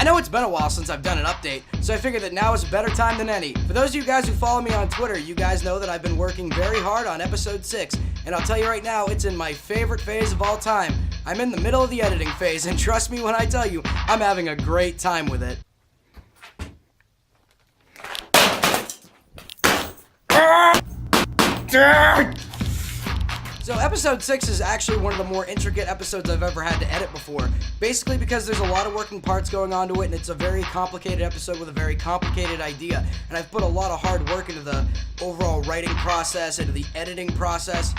I know it's been a while since I've done an update, so I figured that now is a better time than any. For those of you guys who follow me on Twitter, you guys know that I've been working very hard on episode 6, and I'll tell you right now, it's in my favorite phase of all time. I'm in the middle of the editing phase, and trust me when I tell you, I'm having a great time with it. So episode 6 is actually one of the more intricate episodes I've ever had to edit before. Basically because there's a lot of working parts going on to it, and it's a very complicated episode with a very complicated idea. And I've put a lot of hard work into the overall writing process, into the editing process.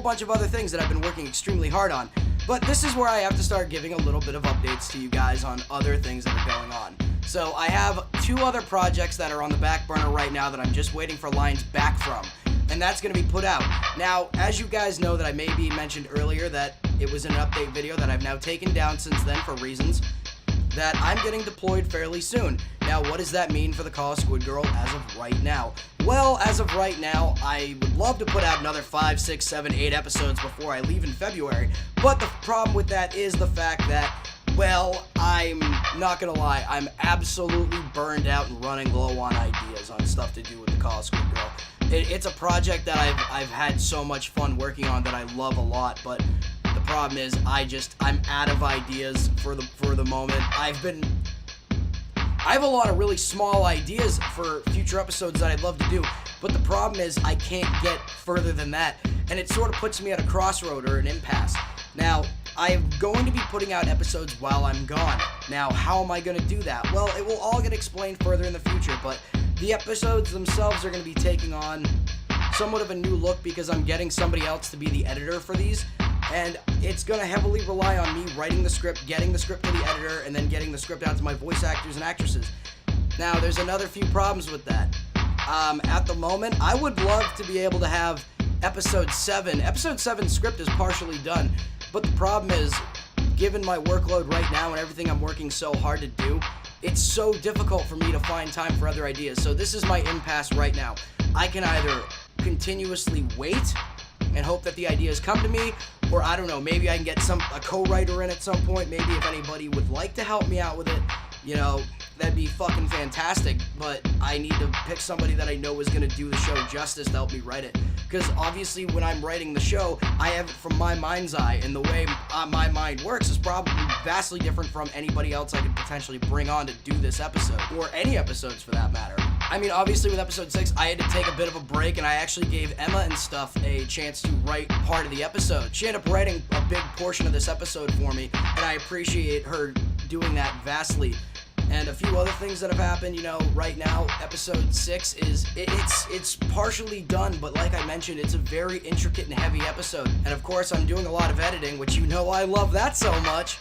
Bunch of other things that I've been working extremely hard on. But this is where I have to start giving a little bit of updates to you guys on other things that are going on. So I have 2 other projects that are on the back burner right now that I'm just waiting for lines back from, and that's going to be put out. Now, as you guys know that I maybe mentioned earlier that it was an update video that I've now taken down since then for reasons, that I'm getting deployed fairly soon. Now, what does that mean for the Call of Squid Girl as of right now? Well, as of right now, I would love to put out another 5, 6, 7, 8 episodes before I leave in February, but the problem with that is the fact that, well, I'm not gonna lie, I'm absolutely burned out and running low on ideas on stuff to do with the Call of Squid Girl. It's a project that I've had so much fun working on that I love a lot, but the problem is I'm out of ideas for the moment. I have a lot of really small ideas for future episodes that I'd love to do, but the problem is I can't get further than that, and it sort of puts me at a crossroad or an impasse. Now, I'm going to be putting out episodes while I'm gone. Now, how am I going to do that? Well, it will all get explained further in the future, but the episodes themselves are going to be taking on somewhat of a new look because I'm getting somebody else to be the editor for these. And it's going to heavily rely on me writing the script, getting the script to the editor, and then getting the script out to my voice actors and actresses. Now, there's another few problems with that. At the moment, I would love to be able to have episode 7. Episode 7 script is partially done, but the problem is, given my workload right now and everything I'm working so hard to do, it's so difficult for me to find time for other ideas. So this is my impasse right now. I can either continuously wait and hope that the ideas come to me, or I don't know, maybe I can get a co-writer in at some point. Maybe if anybody would like to help me out with it, you know, that'd be fucking fantastic. But I need to pick somebody that I know is going to do the show justice to help me write it. Because obviously when I'm writing the show, I have it from my mind's eye, and the way my mind works is probably vastly different from anybody else I could potentially bring on to do this episode, or any episodes for that matter. I mean, obviously with episode 6, I had to take a bit of a break, and I actually gave Emma and stuff a chance to write part of the episode. She ended up writing a big portion of this episode for me, and I appreciate her doing that vastly. And a few other things that have happened, you know, right now, episode 6 is, it's partially done, but like I mentioned, it's a very intricate and heavy episode. And of course, I'm doing a lot of editing, which you know I love that so much.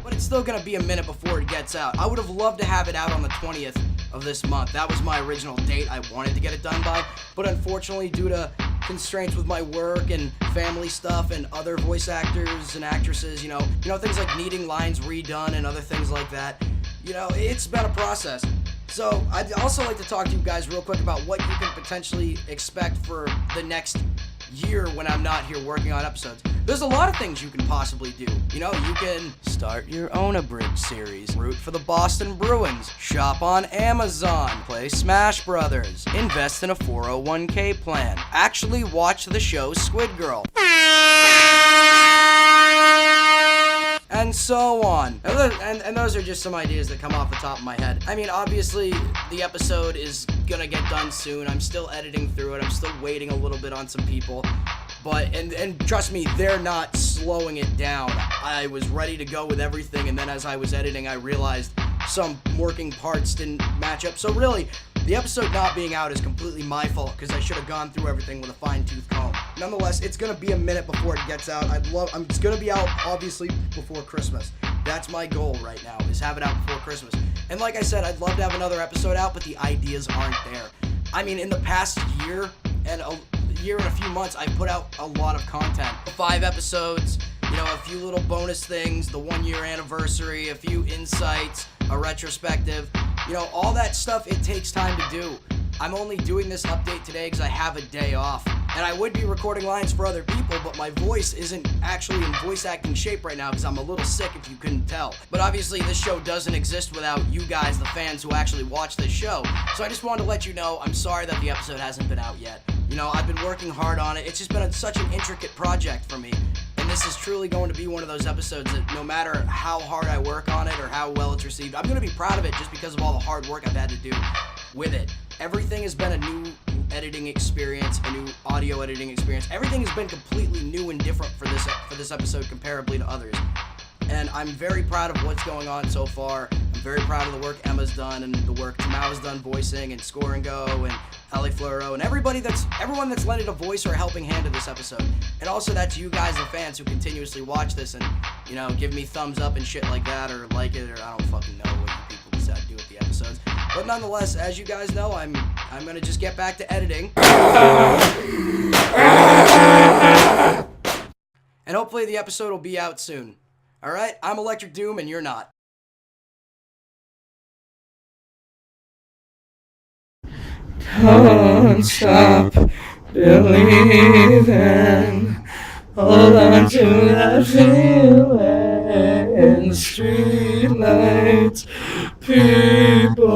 But it's still gonna be a minute before it gets out. I would have loved to have it out on the 20th of this month. That was my original date I wanted to get it done by, but unfortunately, due to constraints with my work and family stuff and other voice actors and actresses, you know, things like needing lines redone and other things like that, you know, it's been a process. So I'd also like to talk to you guys real quick about what you can potentially expect for the next year when I'm not here working on episodes. There's a lot of things you can possibly do. You know, you can start your own abridged series, root for the Boston Bruins, shop on Amazon, play Smash Brothers, invest in a 401k plan, actually watch the show Squid Girl, and so on. And those are just some ideas that come off the top of my head. I mean, obviously, the episode is gonna get done soon. I'm still editing through it. I'm still waiting a little bit on some people. But, and trust me, they're not slowing it down. I was ready to go with everything, and then as I was editing, I realized some working parts didn't match up. So really, the episode not being out is completely my fault, because I should have gone through everything with a fine-tooth comb. Nonetheless, it's gonna be a minute before it gets out. It's gonna be out, obviously, before Christmas. That's my goal right now, is have it out before Christmas. And like I said, I'd love to have another episode out, but the ideas aren't there. I mean, in the past year, and year and a few months, I've put out a lot of content. 5 episodes, a few little bonus things, the 1-year anniversary, a few insights, a retrospective, all that stuff, it takes time to do. I'm only doing this update today because I have a day off. And I would be recording lines for other people, but my voice isn't actually in voice acting shape right now because I'm a little sick, if you couldn't tell. But obviously this show doesn't exist without you guys, the fans who actually watch this show. So I just wanted to let you know, I'm sorry that the episode hasn't been out yet. I've been working hard on it. It's just been such an intricate project for me. And this is truly going to be one of those episodes that no matter how hard I work on it or how well it's received, I'm going to be proud of it just because of all the hard work I've had to do with it. Everything has been a new editing experience, a new audio editing experience. Everything has been completely new and different for this episode comparably to others. And I'm very proud of what's going on so far. I'm very proud of the work Emma's done and the work Tamau has done voicing and Score and Go and Ali Floro and everyone that's lended a voice or a helping hand to this episode. And also that's you guys, the fans, who continuously watch this and, give me thumbs up and shit like that or like it, or I don't fucking know what you people decide to do with the episodes. But nonetheless, as you guys know, I'm gonna just get back to editing. And hopefully the episode will be out soon. Alright, I'm Electric Doom and you're not. Don't stop believing. Hold on to that feeling. Street lights, people.